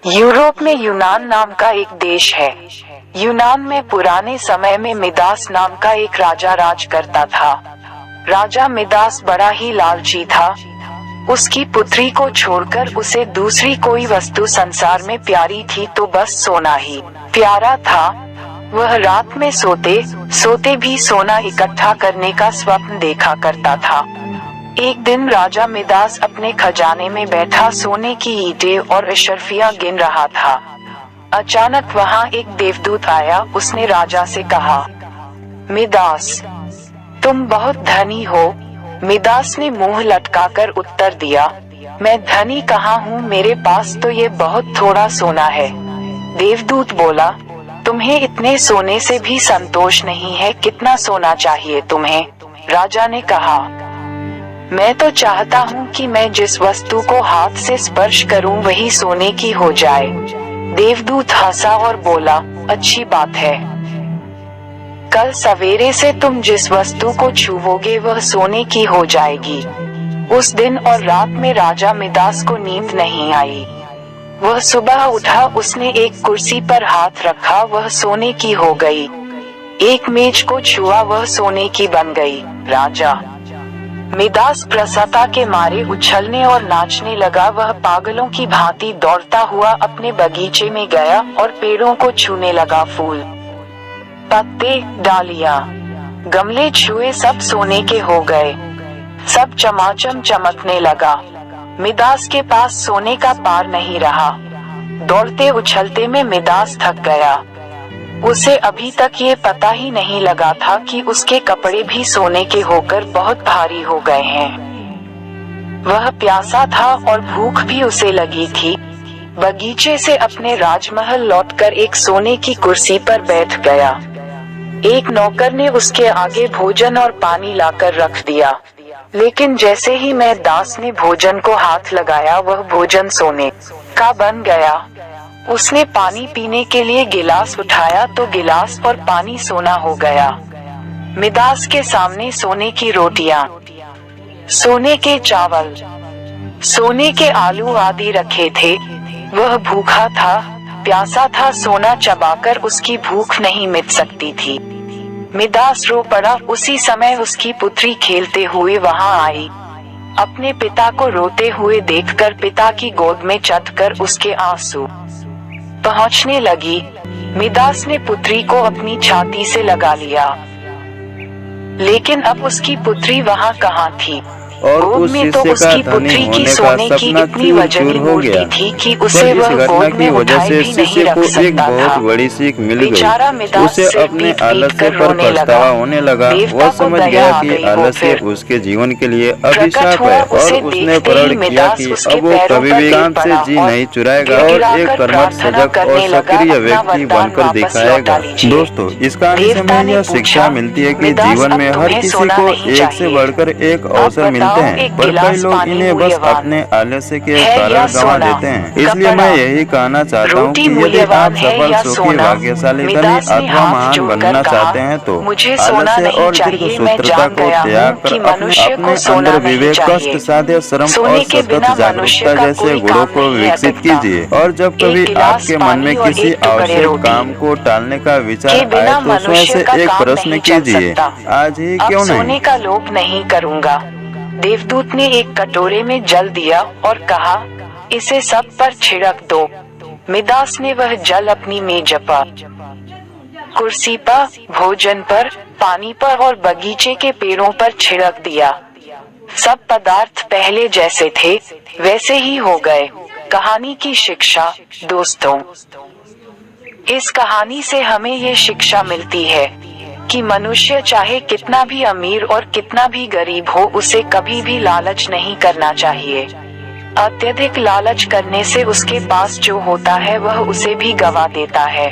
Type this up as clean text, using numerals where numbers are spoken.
Europe में यूनान नाम का एक देश है। यूनान में पुराने समय में मिदास नाम का एक राजा राज करता था। राजा मिदास बड़ा ही लालची था। उसकी पुत्री को छोड़कर उसे दूसरी कोई वस्तु संसार में प्यारी थी तो बस सोना ही प्यारा था। वह रात में सोते सोते भी सोना इकट्ठा करने का स्वप्न देखा करता था। एक दिन राजा मिदास अपने खजाने में बैठा सोने की ईंटें और अशर्फियां गिन रहा था। अचानक वहां एक देवदूत आया। उसने राजा से कहा, मिदास, तुम बहुत धनी हो। मिदास ने मुंह लटकाकर उत्तर दिया, मैं धनी कहाँ हूँ, मेरे पास तो ये बहुत थोड़ा सोना है। देवदूत बोला, तुम्हें इतने सोने से भी संतोष नहीं है, कितना सोना चाहिए तुम्हें? राजा ने कहा, मैं तो चाहता हूँ कि मैं जिस वस्तु को हाथ से स्पर्श करूँ वही सोने की हो जाए। देवदूत हंसा और बोला, अच्छी बात है। कल सवेरे से तुम जिस वस्तु को छूओगे वह सोने की हो जाएगी। उस दिन और रात में राजा मिदास को नींद नहीं आई। वह सुबह उठा, उसने एक कुर्सी पर हाथ रखा, वह सोने की हो गई। एक मेज को छुआ, वह सोने की बन गई। राजा मिदास प्रसन्नता के मारे उछलने और नाचने लगा। वह पागलों की भांति दौड़ता हुआ अपने बगीचे में गया और पेड़ों को छूने लगा। फूल, पत्ते, डालियां, गमले छुए, सब सोने के हो गए। सब चमाचम चमकने लगा। मिदास के पास सोने का पार नहीं रहा। दौड़ते उछलते में मिदास थक गया। उसे अभी तक ये पता ही नहीं लगा था कि उसके कपड़े भी सोने के होकर बहुत भारी हो गए हैं। वह प्यासा था और भूख भी उसे लगी थी। बगीचे से अपने राजमहल लौटकर एक सोने की कुर्सी पर बैठ गया। एक नौकर ने उसके आगे भोजन और पानी लाकर रख दिया, लेकिन जैसे ही मिदास ने भोजन को हाथ लगाया वह भोजन सोने का बन गया। उसने पानी पीने के लिए गिलास उठाया तो गिलास और पानी सोना हो गया। मिदास के सामने सोने की रोटियां, सोने के चावल, सोने के आलू आदि रखे थे। वह भूखा था, प्यासा था, सोना चबाकर उसकी भूख नहीं मिट सकती थी। मिदास रो पड़ा। उसी समय उसकी पुत्री खेलते हुए वहां आई। अपने पिता को रोते हुए देखकर पिता की गोद में चढ़कर उसके आंसू पहुंचने लगी। मिदास ने पुत्री को अपनी छाती से लगा लिया, लेकिन अब उसकी पुत्री वहां कहाँ थी? और उस हिस्से का धनी होने का सपना चूर-चूर हो गया। पर इस घटना की वजह से शिष्य को एक बहुत बड़ी सीख मिल गई। उसे अपने आलस्य पर पछतावा होने लगा। वह समझ गया कि आलस्य उसके जीवन के लिए अभिशाप है और उसने प्रण किया कि अब वो कभी भी काम से जी नहीं चुराएगा और एक कर्मठ, सजग और सक्रिय व्यक्ति बनकर दिखाएगा। दोस्तों, इस कहानी से हमें यह शिक्षा मिलती है कि जीवन में हर किसी को एक से बढ़कर एक अवसर मिलते हैं, पर कई लोग इन्हें बस अपने आलस्य के कारण गंवा देते हैं। इसलिए मैं यही कहना चाहता हूँ कि यदि आप सफल, सुखी, भाग्यशाली, धनी अथवा महान बनना चाहते हैं तो आलस्य और दीर्घसूत्रता को त्याग कर अपने अंदर विवेक, कष्ट, साध्य, श्रम और सतत जागरूकता जैसे गुणों को विकसित कीजिए। और जब कभी आपके मन में किसी आवश्यक काम को टालने का विचार आए तो स्वयं से एक प्रश्न कीजिए, आज ही क्यों नहीं? सोने का लोभ नहीं करूँगा। देवदूत ने एक कटोरे में जल दिया और कहा, इसे सब पर छिड़क दो। मिदास ने वह जल अपनी मेज पर, कुर्सी पर, भोजन पर, पानी पर और बगीचे के पेड़ों पर छिड़क दिया। सब पदार्थ पहले जैसे थे वैसे ही हो गए। कहानी की शिक्षा। दोस्तों, इस कहानी से हमें ये शिक्षा मिलती है कि मनुष्य चाहे कितना भी अमीर और कितना भी गरीब हो, उसे कभी भी लालच नहीं करना चाहिए। अत्यधिक लालच करने से उसके पास जो होता है वह उसे भी गंवा देता है।